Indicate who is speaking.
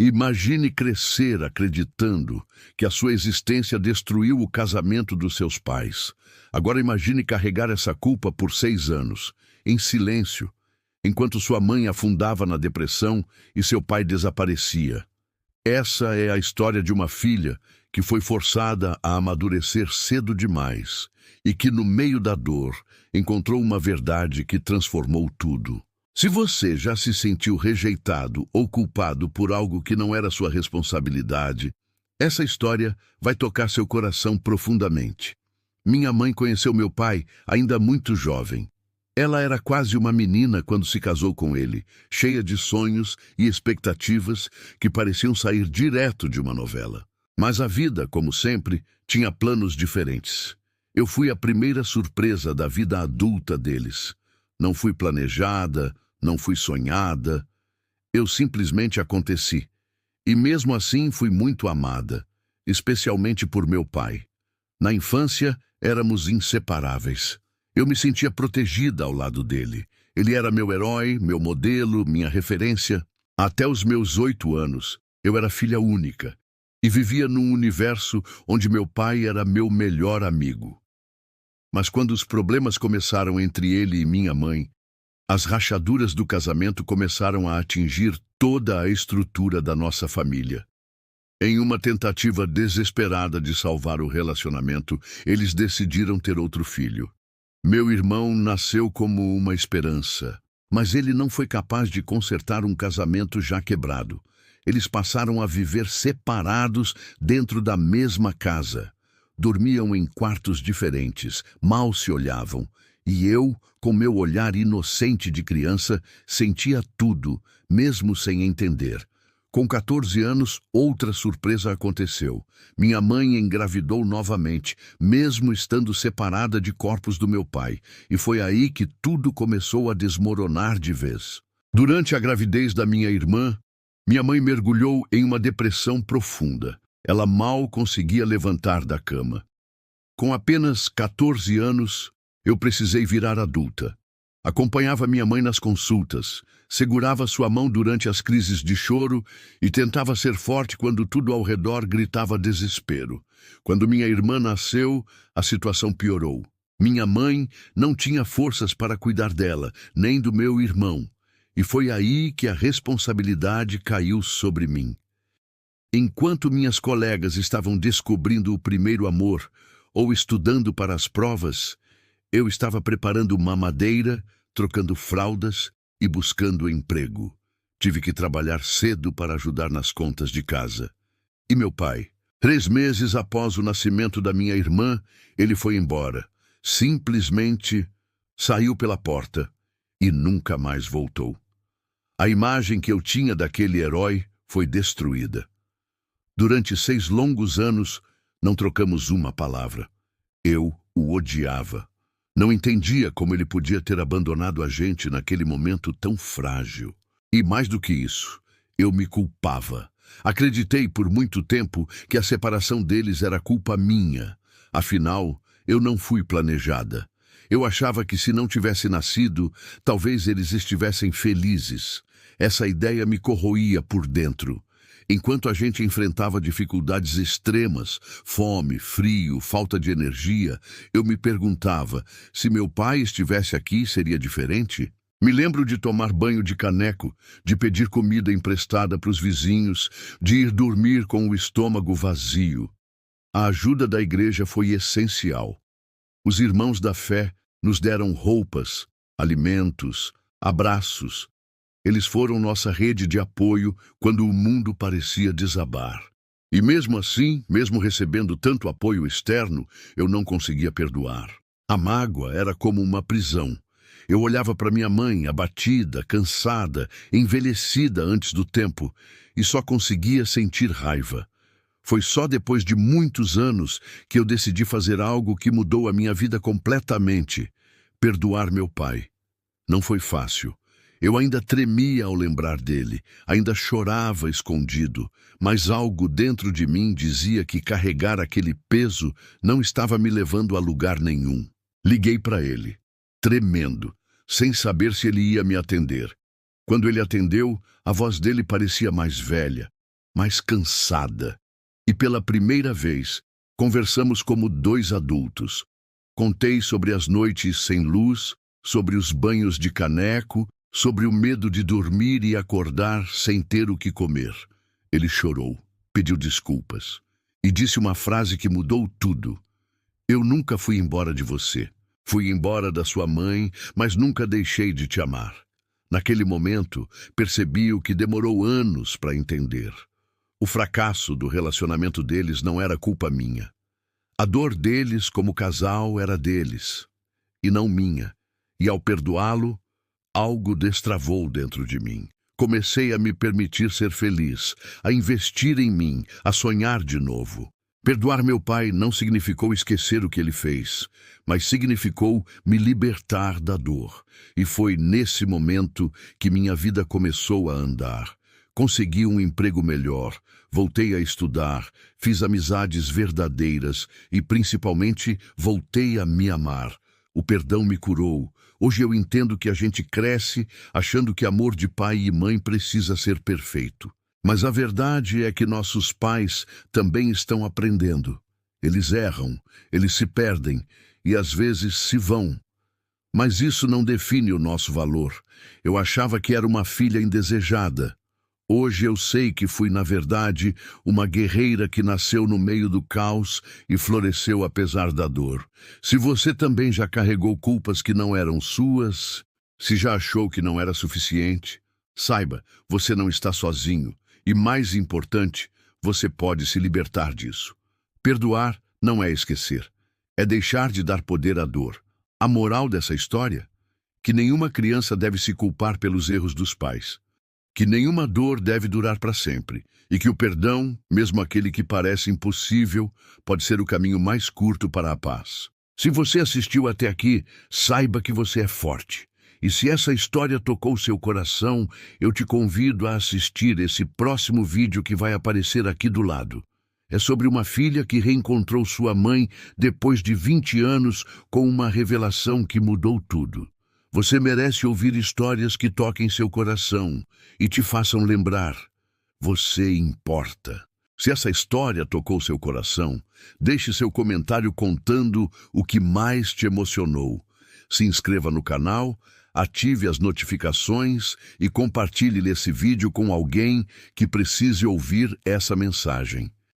Speaker 1: Imagine crescer acreditando que a sua existência destruiu o casamento dos seus pais. Agora imagine carregar essa culpa por 6 anos, em silêncio, enquanto sua mãe afundava na depressão e seu pai desaparecia. Essa é a história de uma filha que foi forçada a amadurecer cedo demais e que, no meio da dor, encontrou uma verdade que transformou tudo. Se você já se sentiu rejeitado ou culpado por algo que não era sua responsabilidade, essa história vai tocar seu coração profundamente. Minha mãe conheceu meu pai ainda muito jovem. Ela era quase uma menina quando se casou com ele, cheia de sonhos e expectativas que pareciam sair direto de uma novela. Mas a vida, como sempre, tinha planos diferentes. Eu fui a primeira surpresa da vida adulta deles. Não fui planejada, não fui sonhada. Eu simplesmente aconteci. E mesmo assim fui muito amada, especialmente por meu pai. Na infância, éramos inseparáveis. Eu me sentia protegida ao lado dele. Ele era meu herói, meu modelo, minha referência. Até os meus 8 anos, eu era filha única e vivia num universo onde meu pai era meu melhor amigo. Mas quando os problemas começaram entre ele e minha mãe, as rachaduras do casamento começaram a atingir toda a estrutura da nossa família. Em uma tentativa desesperada de salvar o relacionamento, eles decidiram ter outro filho. Meu irmão nasceu como uma esperança, mas ele não foi capaz de consertar um casamento já quebrado. Eles passaram a viver separados dentro da mesma casa. Dormiam em quartos diferentes, mal se olhavam, e eu, com meu olhar inocente de criança, sentia tudo, mesmo sem entender. Com 14 anos, outra surpresa aconteceu. Minha mãe engravidou novamente, mesmo estando separada de corpos do meu pai, e foi aí que tudo começou a desmoronar de vez. Durante a gravidez da minha irmã, minha mãe mergulhou em uma depressão profunda. Ela mal conseguia levantar da cama. Com apenas 14 anos, eu precisei virar adulta. Acompanhava minha mãe nas consultas, segurava sua mão durante as crises de choro e tentava ser forte quando tudo ao redor gritava desespero. Quando minha irmã nasceu, a situação piorou. Minha mãe não tinha forças para cuidar dela, nem do meu irmão, e foi aí que a responsabilidade caiu sobre mim. Enquanto minhas colegas estavam descobrindo o primeiro amor ou estudando para as provas, eu estava preparando mamadeira, trocando fraldas e buscando emprego. Tive que trabalhar cedo para ajudar nas contas de casa. E meu pai? 3 meses após o nascimento da minha irmã, ele foi embora. Simplesmente saiu pela porta e nunca mais voltou. A imagem que eu tinha daquele herói foi destruída. Durante 6 longos anos, não trocamos uma palavra. Eu o odiava. Não entendia como ele podia ter abandonado a gente naquele momento tão frágil. E mais do que isso, eu me culpava. Acreditei por muito tempo que a separação deles era culpa minha. Afinal, eu não fui planejada. Eu achava que se não tivesse nascido, talvez eles estivessem felizes. Essa ideia me corroía por dentro. Enquanto a gente enfrentava dificuldades extremas, fome, frio, falta de energia, eu me perguntava, se meu pai estivesse aqui, seria diferente? Me lembro de tomar banho de caneco, de pedir comida emprestada para os vizinhos, de ir dormir com o estômago vazio. A ajuda da igreja foi essencial. Os irmãos da fé nos deram roupas, alimentos, abraços. Eles foram nossa rede de apoio quando o mundo parecia desabar. E mesmo assim, mesmo recebendo tanto apoio externo, eu não conseguia perdoar. A mágoa era como uma prisão. Eu olhava para minha mãe, abatida, cansada, envelhecida antes do tempo, e só conseguia sentir raiva. Foi só depois de muitos anos que eu decidi fazer algo que mudou a minha vida completamente: perdoar meu pai. Não foi fácil. Eu ainda tremia ao lembrar dele, ainda chorava escondido, mas algo dentro de mim dizia que carregar aquele peso não estava me levando a lugar nenhum. Liguei para ele, tremendo, sem saber se ele ia me atender. Quando ele atendeu, a voz dele parecia mais velha, mais cansada. E pela primeira vez, conversamos como dois adultos. Contei sobre as noites sem luz, sobre os banhos de caneco, sobre o medo de dormir e acordar sem ter o que comer. Ele chorou, pediu desculpas e disse uma frase que mudou tudo. Eu nunca fui embora de você. Fui embora da sua mãe, mas nunca deixei de te amar. Naquele momento, percebi o que demorou anos para entender. O fracasso do relacionamento deles não era culpa minha. A dor deles como casal era deles, e não minha. E ao perdoá-lo, algo destravou dentro de mim. Comecei a me permitir ser feliz, a investir em mim, a sonhar de novo. Perdoar meu pai não significou esquecer o que ele fez, mas significou me libertar da dor. E foi nesse momento que minha vida começou a andar. Consegui um emprego melhor, voltei a estudar, fiz amizades verdadeiras e, principalmente, voltei a me amar. O perdão me curou. Hoje eu entendo que a gente cresce achando que amor de pai e mãe precisa ser perfeito. Mas a verdade é que nossos pais também estão aprendendo. Eles erram, eles se perdem e às vezes se vão. Mas isso não define o nosso valor. Eu achava que era uma filha indesejada. Hoje eu sei que fui, na verdade, uma guerreira que nasceu no meio do caos e floresceu apesar da dor. Se você também já carregou culpas que não eram suas, se já achou que não era suficiente, saiba, você não está sozinho. E mais importante, você pode se libertar disso. Perdoar não é esquecer, é deixar de dar poder à dor. A moral dessa história? Que nenhuma criança deve se culpar pelos erros dos pais. Que nenhuma dor deve durar para sempre, e que o perdão, mesmo aquele que parece impossível, pode ser o caminho mais curto para a paz. Se você assistiu até aqui, saiba que você é forte. E se essa história tocou seu coração, eu te convido a assistir esse próximo vídeo que vai aparecer aqui do lado. É sobre uma filha que reencontrou sua mãe depois de 20 anos com uma revelação que mudou tudo. Você merece ouvir histórias que toquem seu coração e te façam lembrar. Você importa. Se essa história tocou seu coração, deixe seu comentário contando o que mais te emocionou. Se inscreva no canal, ative as notificações e compartilhe esse vídeo com alguém que precise ouvir essa mensagem.